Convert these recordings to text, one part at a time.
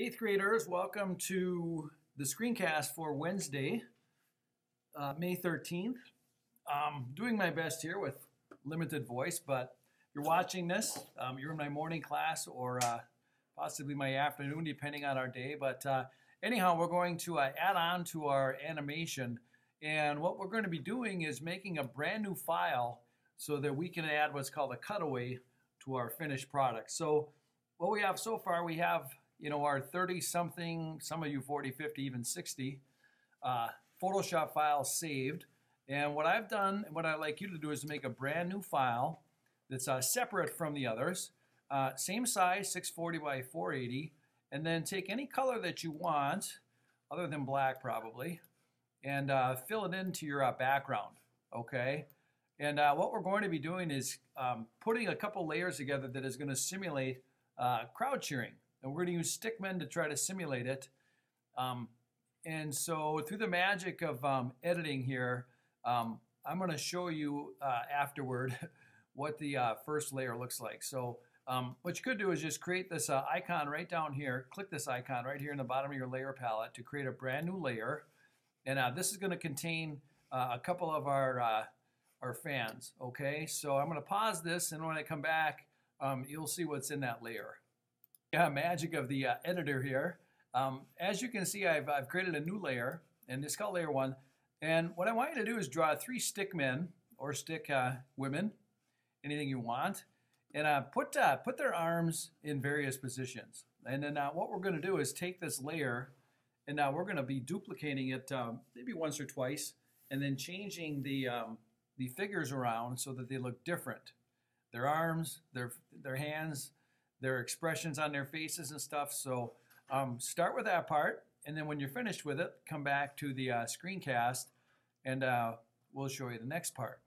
Eighth graders, welcome to the screencast for Wednesday, May 13th. Doing my best here with limited voice, but if you're watching this, you're in my morning class or possibly my afternoon, depending on our day. But anyhow, we're going to add on to our animation. And what we're going to be doing is making a brand new file so that we can add what's called a cutaway to our finished product. So what we have so far, we have our 30-something, some of you 40, 50, even 60 Photoshop files saved. And what I've done, and what I'd like you to do, is to make a brand new file that's separate from the others. Same size, 640 by 480. And then take any color that you want, other than black probably, and fill it into your background, okay? And what we're going to be doing is putting a couple layers together that is going to simulate crowd cheering. And we're going to use Stickmen to try to simulate it. And so through the magic of editing here, I'm going to show you afterward what the first layer looks like. So what you could do is just create this icon right down here. Click this icon right here in the bottom of your layer palette to create a brand new layer. And this is going to contain a couple of our fans. Okay, so I'm going to pause this, and when I come back, you'll see what's in that layer. Yeah, magic of the editor here. As you can see, I've created a new layer, and it's called layer 1. And what I want you to do is draw 3 stick men or stick women, anything you want, and put their arms in various positions. And then what we're going to do is take this layer, and now we're going to be duplicating it maybe once or twice, and then changing the figures around so that they look different. Their arms, their hands, their expressions on their faces and stuff. So start with that part, and then when you're finished with it, come back to the screencast, and we'll show you the next part.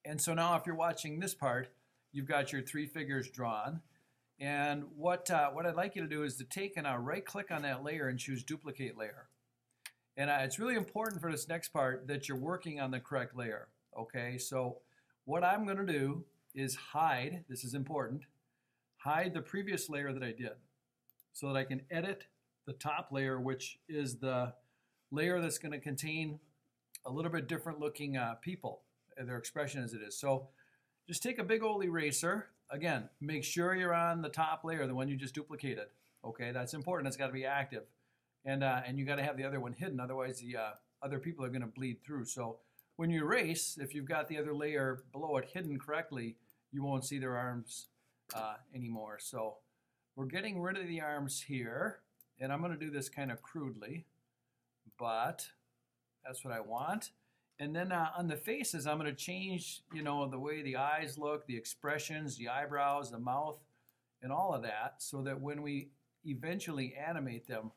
And so now if you're watching this part, you've got your 3 figures drawn. And what I'd like you to do is to take and right-click on that layer and choose Duplicate Layer. And it's really important for this next part that you're working on the correct layer. Okay, so what I'm going to do is hide, this is important, hide the previous layer that I did so that I can edit the top layer, which is the layer that's going to contain a little bit different looking people and their expression as it is. So just take a big old eraser. Again, make sure you're on the top layer, the one you just duplicated. Okay, that's important. It's got to be active. And you got to have the other one hidden, otherwise the other people are going to bleed through. So when you erase, if you've got the other layer below it hidden correctly, you won't see their arms anymore. So we're getting rid of the arms here, and I'm going to do this kind of crudely, but that's what I want. And then on the faces, I'm going to change, the way the eyes look, the expressions, the eyebrows, the mouth, and all of that, so that when we eventually animate them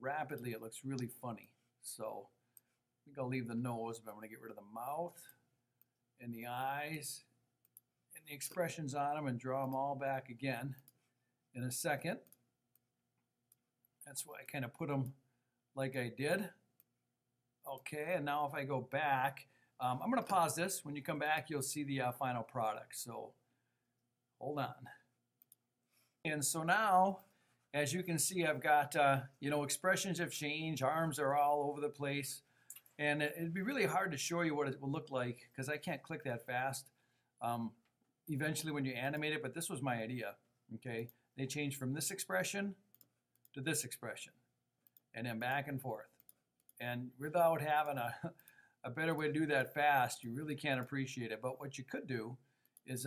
rapidly, it looks really funny. So I think I'll leave the nose, but I'm going to get rid of the mouth and the eyes and the expressions on them and draw them all back again in a second. That's why I kind of put them like I did. Okay, and now if I go back, I'm going to pause this. When you come back, you'll see the final product. So hold on. And so now, as you can see, I've got, expressions have changed. Arms are all over the place. And it'd be really hard to show you what it will look like because I can't click that fast. Eventually when you animate it, but this was my idea. Okay, they change from this expression to this expression, and then back and forth. And without having a better way to do that fast, you really can't appreciate it. But what you could do is,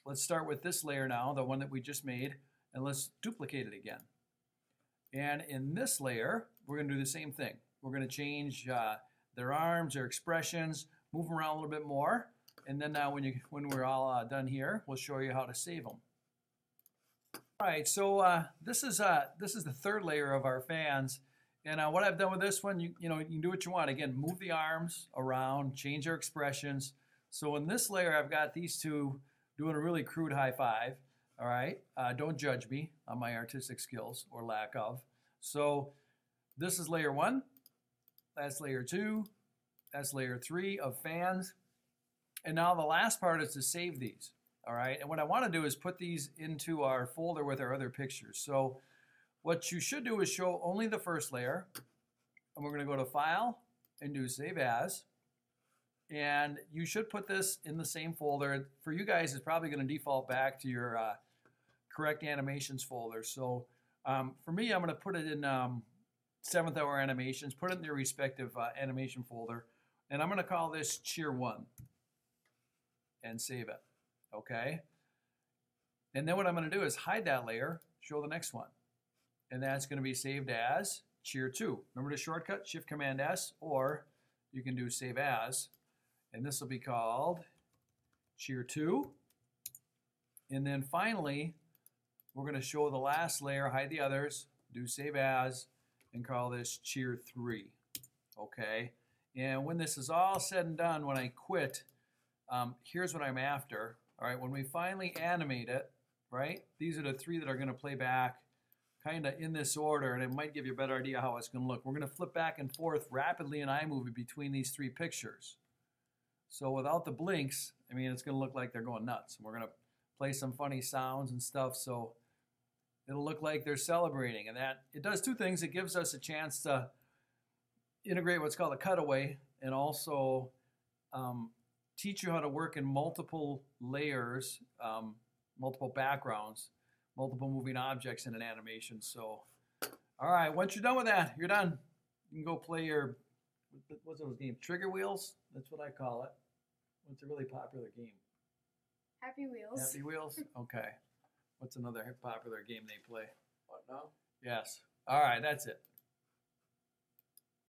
let's start with this layer now, the one that we just made, and let's duplicate it again. And in this layer, we're going to do the same thing. We're going to change their arms, their expressions, move them around a little bit more. And then now when we're all done here, we'll show you how to save them. All right, so this is the third layer of our fans. And what I've done with this one, you can do what you want. Again, move the arms around, change their expressions. So in this layer, I've got these two doing a really crude high five. All right, don't judge me on my artistic skills or lack of. So this is layer 1. That's layer 2. That's layer 3 of fans. And now the last part is to save these. All right, and what I want to do is put these into our folder with our other pictures. So what you should do is show only the first layer, and we're going to go to File and do Save As. And you should put this in the same folder. For you guys, it's probably going to default back to your correct animations folder. So for me, I'm going to put it in 7th hour animations, put it in your respective animation folder, and I'm going to call this Cheer 1 and save it. Okay? And then what I'm going to do is hide that layer, show the next one. And that's going to be saved as Cheer 2. Remember the shortcut, Shift-Command-S, or you can do Save As. And this will be called Cheer 2. And then finally, we're going to show the last layer, hide the others, do Save As, and call this Cheer 3. Okay? And when this is all said and done, when I quit, here's what I'm after. All right, when we finally animate it, right, these are the 3 that are going to play back kind of in this order, and it might give you a better idea how it's going to look. We're going to flip back and forth rapidly in iMovie between these 3 pictures. So without the blinks, I mean, it's going to look like they're going nuts. We're going to play some funny sounds and stuff, so it'll look like they're celebrating. And that it does 2 things. It gives us a chance to integrate what's called a cutaway, and also teach you how to work in multiple layers, multiple backgrounds, multiple moving objects in an animation. So, all right, once you're done with that, you're done. You can go play your, what's those games? Trigger Wheels? That's what I call it. What's a really popular game? Happy Wheels. Happy Wheels? Okay. What's another popular game they play? What now? Yes. All right, that's it.